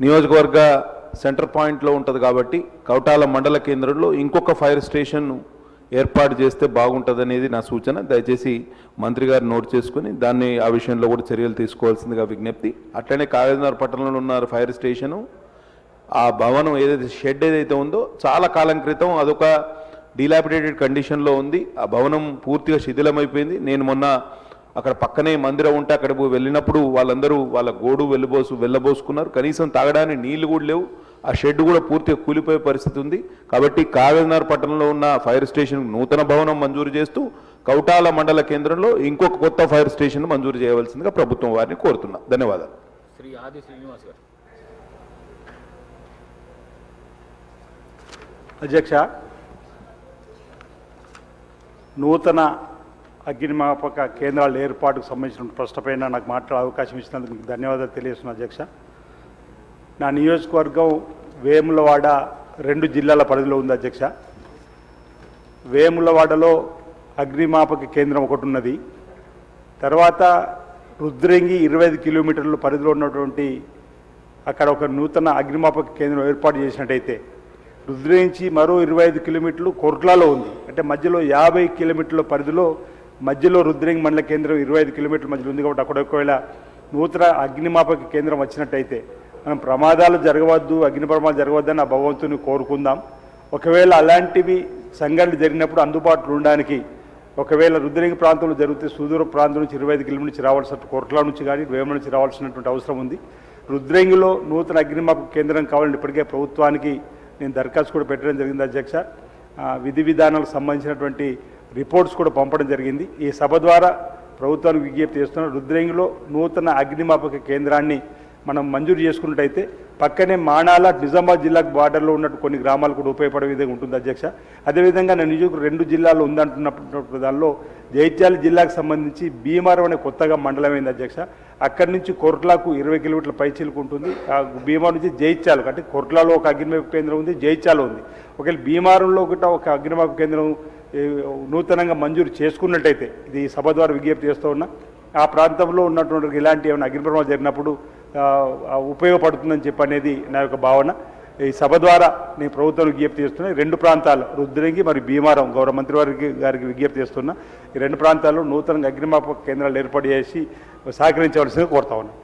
నియోజకవర్గ సెంటర్ పాయింట్లో ఉంటుంది కాబట్టి కౌటాల మండల కేంద్రంలో ఇంకొక ఫైర్ స్టేషన్ ఏర్పాటు చేస్తే బాగుంటుందనేది నా సూచన. దయచేసి మంత్రి గారు నోట్ చేసుకుని దాన్ని ఆ విషయంలో కూడా చర్యలు తీసుకోవాల్సిందిగా విజ్ఞప్తి. అట్లనే కాగజ్నగర్ పట్టణంలో ఉన్న ఫైర్ స్టేషను ఆ భవనం ఏదైతే షెడ్ ఏదైతే ఉందో చాలా కాలం క్రితం అదొక డిలాపిడేటెడ్ కండిషన్లో ఉంది. ఆ భవనం పూర్తిగా శిథిలమైపోయింది. నేను మొన్న అక్కడ పక్కనే మందిరం ఉంటే అక్కడికి వెళ్ళినప్పుడు వాళ్ళందరూ వాళ్ళ గోడు వెళ్ళబోసుకున్నారు. కనీసం తాగడానికి నీళ్లు కూడా లేవు. ఆ షెడ్ కూడా పూర్తిగా కూలిపోయే పరిస్థితి ఉంది. కాబట్టి కాగజ్నగర్ పట్టణంలో ఉన్న ఫైర్ స్టేషన్ నూతన భవనం మంజూరు చేస్తూ కౌటాల మండల కేంద్రంలో ఇంకొక కొత్త ఫైర్ స్టేషన్ మంజూరు చేయవలసిందిగా ప్రభుత్వం వారిని కోరుతున్నా. ధన్యవాదాలు. శ్రీ ఆది శ్రీనివాస్ గారు. అధ్యక్ష, నూతన అగ్నిమాపక కేంద్రాల ఏర్పాటుకు సంబంధించిన ప్రశ్నపైన నాకు మాట్లాడే అవకాశం ఇచ్చినందుకు మీకు ధన్యవాదాలు తెలియజేస్తున్నాను అధ్యక్ష. నా నియోజకవర్గం వేములవాడ 2 జిల్లాల పరిధిలో ఉంది అధ్యక్ష. వేములవాడలో అగ్నిమాపక కేంద్రం ఒకటి ఉన్నది. తర్వాత రుద్రంగి 25 కిలోమీటర్ల పరిధిలో ఉన్నటువంటి అక్కడ ఒక నూతన అగ్నిమాపక కేంద్రం ఏర్పాటు చేసినట్టయితే రుద్రంగి మరో 25 కిలోమీటర్లు కొర్ట్లాలో ఉంది. అంటే మధ్యలో 50 కిలోమీటర్ల పరిధిలో మధ్యలో రుద్రంగి మండల కేంద్రం 25 కిలోమీటర్ల మధ్యలో ఉంది. కాబట్టి అక్కడ ఒకవేళ నూతన అగ్నిమాపక కేంద్రం వచ్చినట్టయితే మనం ప్రమాదాలు జరగవద్దు, అగ్ని ప్రమాదాలు జరగవద్దని ఆ భగవంతుని కోరుకుందాం. ఒకవేళ అలాంటివి సంఘటనలు జరిగినప్పుడు అందుబాటులో ఉండడానికి ఒకవేళ రుద్రంగి ప్రాంతంలో జరిగితే సుదూర ప్రాంతం నుంచి 25 కిలోమీటర్ నుంచి రావాల్సిన కోర్టుల నుంచి కానీ వేముల నుంచి రావాల్సినటువంటి అవసరం ఉంది. రుద్రంగిలో నూతన అగ్నిమాపక కేంద్రం కావాలని ఇప్పటికే ప్రభుత్వానికి నేను దరఖాస్తు కూడా పెట్టడం జరిగింది అధ్యక్ష. విధి విధానాలకు సంబంధించినటువంటి రిపోర్ట్స్ కూడా పంపడం జరిగింది. ఈ సభ ద్వారా ప్రభుత్వానికి విజ్ఞప్తి చేస్తున్నాం. రుద్రంగిలో నూతన అగ్నిమాపక కేంద్రాన్ని మనం మంజూరు చేసుకున్నట్టయితే పక్కనే మాణాల నిజామాబాద్ జిల్లాకు బార్డర్లో ఉన్నట్టు కొన్ని గ్రామాలు కూడా ఉపయోగపడే విధంగా ఉంటుంది అధ్యక్ష. అదేవిధంగా నేను నిజంగా 2 జిల్లాల్లో ఉందంటున్నప్పుడు దానిలో జైత్యాల జిల్లాకు సంబంధించి భీమారం అనే కొత్తగా మండలమైంది అధ్యక్ష. అక్కడి నుంచి కొర్ట్లాకు 20 కిలోమీటర్ల పైచీలకు ఉంటుంది. ఆ భీమారం నుంచి జైత్యాలకు అంటే కొర్ట్లాలో ఒక అగ్నిమాపక కేంద్రం ఉంది, జైత్యాల ఉంది. ఒకవేళ భీమారంలో కూడా ఒక అగ్నిమాపక కేంద్రం నూతనంగా మంజూరు చేసుకున్నట్టయితే ఇది సభ ద్వారా విజ్ఞప్తి చేస్తూ ఉన్నా. ఆ ప్రాంతంలో ఉన్నటువంటి ఇలాంటి ఏమైనా అగ్ని ప్రమాదం జరిగినప్పుడు ఉపయోగపడుతుందని చెప్పనేది నా యొక్క భావన. ఈ సభ ద్వారా నేను ప్రభుత్వం విజ్ఞప్తి చేస్తున్నా. 2 ప్రాంతాలు రుద్రంగి మరియు భీమారం గౌరవ మంత్రి గారికి విజ్ఞప్తి చేస్తున్నా. ఈ 2 ప్రాంతాల్లో నూతనంగా అగ్నిమాపక కేంద్రాలు ఏర్పాటు చేసి సహకరించవలసిందిగా కోరుతా ఉన్నా.